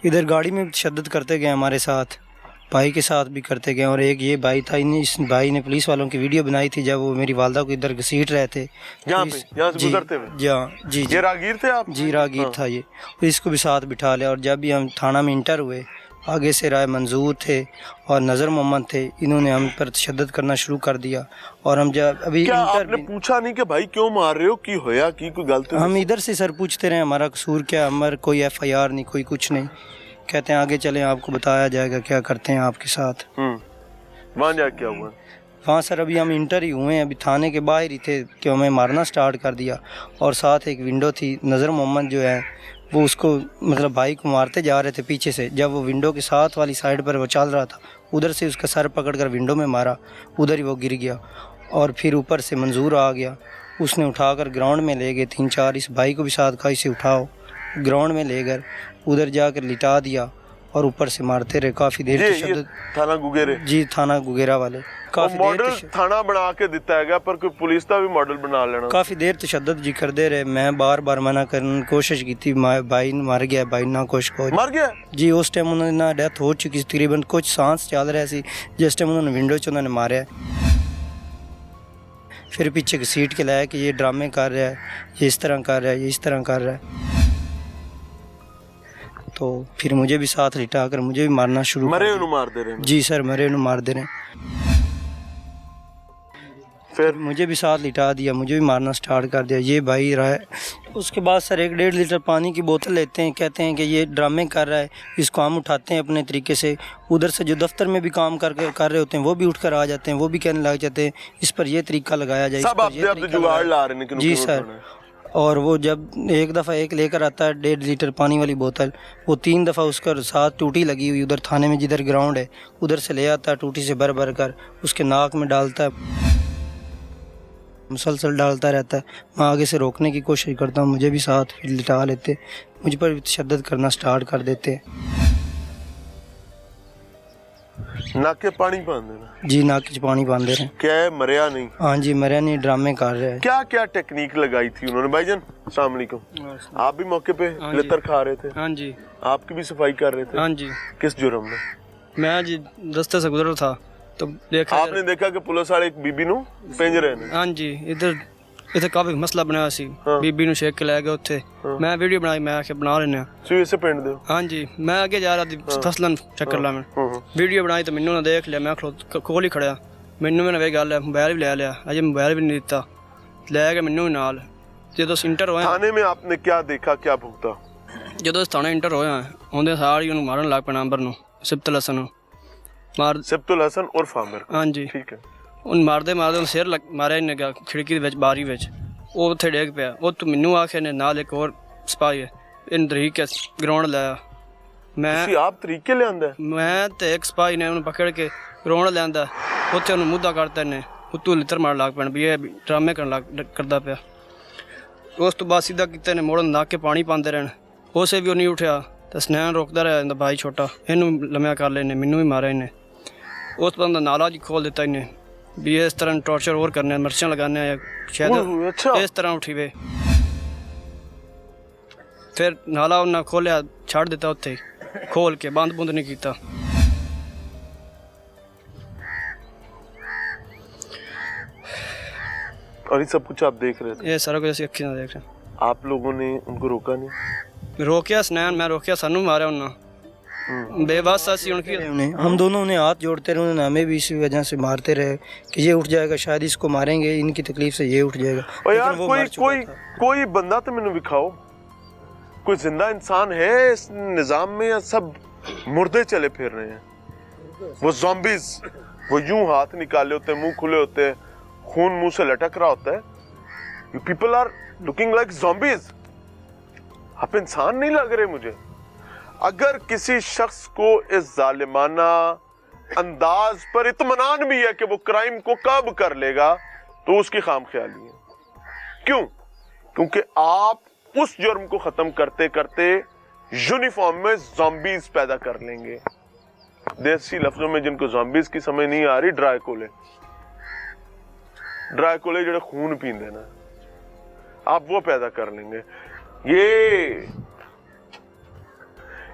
ادھر گاڑی میں تشدد کرتے گئے ہمارے ساتھ، بھائی کے ساتھ بھی کرتے گئے، اور ایک یہ بھائی تھا، اس بھائی نے پولیس والوں کی ویڈیو بنائی تھی جب وہ میری والدہ کو ادھر گھسیٹ رہے تھے یہاں سے گزرتے ہوئے؟ جی یہ راگیر تھے آپ؟ جی راگیر تھا یہ، اس کو بھی ساتھ بٹھا لیا، اور جب بھی ہم تھانہ میں انٹر ہوئے، آگے سے رائے منظور تھے اور نظر محمد تھے، انہوں نے ہم پر تشدد کرنا شروع کر دیا، اور ہم جب ابھی کیا انٹر آپ نے پوچھا نہیں کہ بھائی کیوں مار رہے ہو، کی ہویا کی کوئی غلط؟ ہم ادھر سے سر پوچھتے رہے ہمارا قصور کیا، ہمارا کوئی ایف آئی آر نہیں، کوئی کچھ نہیں، کہتے ہیں آگے چلیں آپ کو بتایا جائے گا کیا کرتے ہیں آپ کے ساتھ۔ وہاں جا کیا ہوا؟ ہاں سر ابھی ہم انٹر ہی ہوئے ہیں، ابھی تھانے کے باہر ہی تھے کہ ہمیں مارنا سٹارٹ کر دیا، اور ساتھ ایک ونڈو تھی، نظر محمد جو ہے وہ اس کو مطلب بھائی کو مارتے جا رہے تھے پیچھے سے، جب وہ ونڈو کے ساتھ والی سائڈ پر وہ چل رہا تھا، ادھر سے اس کا سر پکڑ کر ونڈو میں مارا، ادھر ہی وہ گر گیا، اور پھر اوپر سے منظور آ گیا، اس نے اٹھا کر گراؤنڈ میں لے گئے 3-4، اس بھائی کو بھی ساتھ کہا اسے اٹھاؤ، گراؤنڈ میں لے کر ادھر جا کر لٹا دیا، اور اوپر سے مارتے رہے کافی دیر تشدد۔ تھانہ گگیرے؟ جی تھانہ گگیرا والے کافی دیر ماڈل تھانہ بنا کے دیتا ہے گا، پر کوئی پولیس کا بھی ماڈل بنا لینا۔ کافی دیر تشدد جی کردے رہے، میں بار بار منع کرنے کوشش کی تھی، بھائی مر گیا، بھائی نہ کوشش کو مر گیا جی، اس ٹائم انہوں نے ڈیتھ ہو چکی تقریباً، کچھ سانس چل رہا سی جس ٹائم انہوں نے ونڈو چ انہوں نے ماریا، پھر پیچھے گھسیٹ کے لایا کہ یہ ڈرامے کر رہا ہے، یہ اس طرح کر رہا ہے، یہ اس طرح کر رہا ہے، تو پھر مجھے بھی ساتھ لٹا کر مجھے بھی مارنا شروع مرے انہوں مار دے رہے ہیں؟ جی سر مرے انہوں مار دے رہے ہیں، پھر مجھے بھی ساتھ لٹا دیا، مجھے بھی مارنا سٹارٹ کر دیا، یہ بھائی رہا ہے۔ اس کے بعد سر 1.5 لیٹر پانی کی بوتل لیتے ہیں، کہتے ہیں کہ یہ ڈرامے کر رہا ہے، اس کو ہم اٹھاتے ہیں اپنے طریقے سے، ادھر سے جو دفتر میں بھی کام کر رہے ہوتے ہیں وہ بھی اٹھ کر آ جاتے ہیں، وہ بھی کہنے لگ جاتے ہیں اس پر یہ طریقہ لگایا جائے، سب آپ جگاڑ لا رہے ہیں؟ جی سر، اور وہ جب ایک دفعہ ایک لے کر آتا ہے 1.5 لیٹر پانی والی بوتل، وہ 3 دفعہ اس کا ساتھ ٹوٹی لگی ہوئی ادھر تھانے میں جدھر گراؤنڈ ہے ادھر سے لے آتا ہے، ٹوٹی سے بھر کر اس کے ناک میں ڈالتا ہے، مسلسل ڈالتا رہتا ہے، میں آگے سے روکنے کی کوشش کرتا ہوں، مجھے بھی ساتھ پھر لٹا لیتے، مجھ پر بھی تشدد کرنا سٹارٹ کر دیتے۔ ناک کے پانی باندھ دینا؟ جی ناک کے پانی باندھ دے رہے ہیں۔ کیا ہے مریا نہیں؟ ہاں جی مریا نہیں، ڈرامے کر رہے ہیں۔ کیا کیا ٹیکنیک لگائی تھی انہوں نے؟ بھائی جان السلام علیکم، آپ بھی موقع پہ لتر کھا رہے تھے؟ ہاں جی۔ آپ کی بھی صفائی کر رہے تھے؟ ہاں جی۔ کس جرم میں؟ میں جی رستے سے گزر تھا تو دیکھا، آپ نے دیکھا کہ پولیس والے ایک بی بی نو پنجرے نے؟ ہاں جی، ادھر کافی مسئلہ بنایا سی، بی بی نو شیک کے لے گئے اتھے، میں ویڈیو بنائی، میں آخیا بنا لینے، سوئی سے پینٹ دو۔ ہاں جی، میں آگے جا رہا تھی فصلن چکر لا میں ویڈیو بنائی تو مینوں نے دیکھ لیا، میں کول ہی کھڑیا، مینوں نے گل ہے موبائل بھی لے لیا، اجے موبائل بھی نہیں دیتا، لے گیا مینوں نال۔ جدو انٹر ہوئے تھانے میں آپ نے کیا دیکھا، کیا بھگتا؟ جدو تھانے انٹر ہوئے آدھے سار ہی انہوں مارن لگ پہ نمبر نو، سبت الحسن مار، سبت الحسن عرف عامر۔ ہاں جی، ٹھیک ہے۔ ان ماردے سر ماریا انہیں گیا کھڑکی باری وچ، وہ اتنے ڈگ پیا، وہ تو مینوں آخیا نے نال ایک اور سپاہی ہے ان طریقے گراؤنڈ لایا، میں آپ طریقے لے آندا ہے؟ میں تے ایک سپاہی نے انہوں پکڑ کے گراؤنڈ لے آندا، اتنے انہوں مدعا کرتا انہیں اتو لتر مار لگ پین بھی یہ ڈرامے کردا پیا، اس تو بعد سیدھا کیتے نے موڑن ناک کے پانی پاندے رہن، اسے بھی وہ نہیں اٹھیا تو سنین روکتا رہا انہیں بھائی چھوٹا، انہوں لمیا کر لے مینوں بھی مارا انہیں، اس بندہ نالا جی کھول دیتا انہیں بھی اس طرح ٹارچر اور کرنے، مرچیں لگانے یا شاید اس طرح اٹھی وے، پھر نالا انہیں کھولیا چھڑ دیتا اتھے کھول کے، بند بند نہیں کیتا۔ اور یہ سب کچھ آپ دیکھ رہے تھے؟ یہ سارا کچھ اسی اکھی نہ دیکھ رہے ہیں۔ آپ لوگوں نے ان کو روکا نہیں؟ روکیا سنین، میں روکیا، سانوں ماریا انہوں بے بس ایسی ان کی، ہم دونوں نے ہاتھ جوڑتے رہے، انہوں نے ہمیں بھی اسی وجہ سے مارتے رہے کہ یہ اٹھ جائے گا، شاید اس کو ماریں گے، ان کی تکلیف سے یہ اٹھ جائے گا، اور یار لیکن وہ مر چکا تھا۔ کوئی بندہ تو میں نے دکھاؤ، کوئی زندہ انسان ہے اس نظام میں یا سب مردے چلے پھر رہے ہیں؟ وہ زومبیز، وہ یوں ہاتھ نکالے ہوتے ہیں، منہ کھلے ہوتے ہیں، خون منہ سے لٹک رہا ہوتا ہے، you people are looking like zombies، آپ انسان نہیں لگ رہے مجھے۔ اگر کسی شخص کو اس ظالمانہ انداز پر اطمینان بھی ہے کہ وہ کرائم کو کب کر لے گا تو اس کی خام خیالی ہے۔ کیوں؟ کیونکہ آپ اس جرم کو ختم کرتے کرتے یونیفارم میں زومبیز پیدا کر لیں گے۔ دیسی لفظوں میں جن کو زومبیز کی سمجھ نہیں آ رہی، ڈرائیکولے جڑے خون پیندے نا، آپ وہ پیدا کر لیں گے۔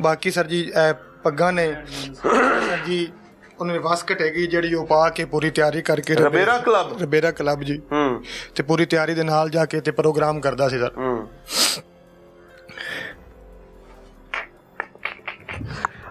ਬਾਕੀ ਸਰ ਜੀ ਪੱਗਾਂ ਨੇ ਸਰ ਜੀ ਉਹਨੇ ਵਾਸਕਟ ਹੈਗੀ ਜਿਹੜੀ ਉਹ ਪਾ ਕੇ ਪੂਰੀ ਤਿਆਰੀ ਕਰਕੇ ਰਬੇਰਾ ਕਲੱਬ ਜੀ ਤੇ ਪੂਰੀ ਤਿਆਰੀ ਦੇ ਨਾਲ ਜਾ ਕੇ ਤੇ ਪ੍ਰੋਗਰਾਮ ਕਰਦਾ ਸੀ ਸਰ।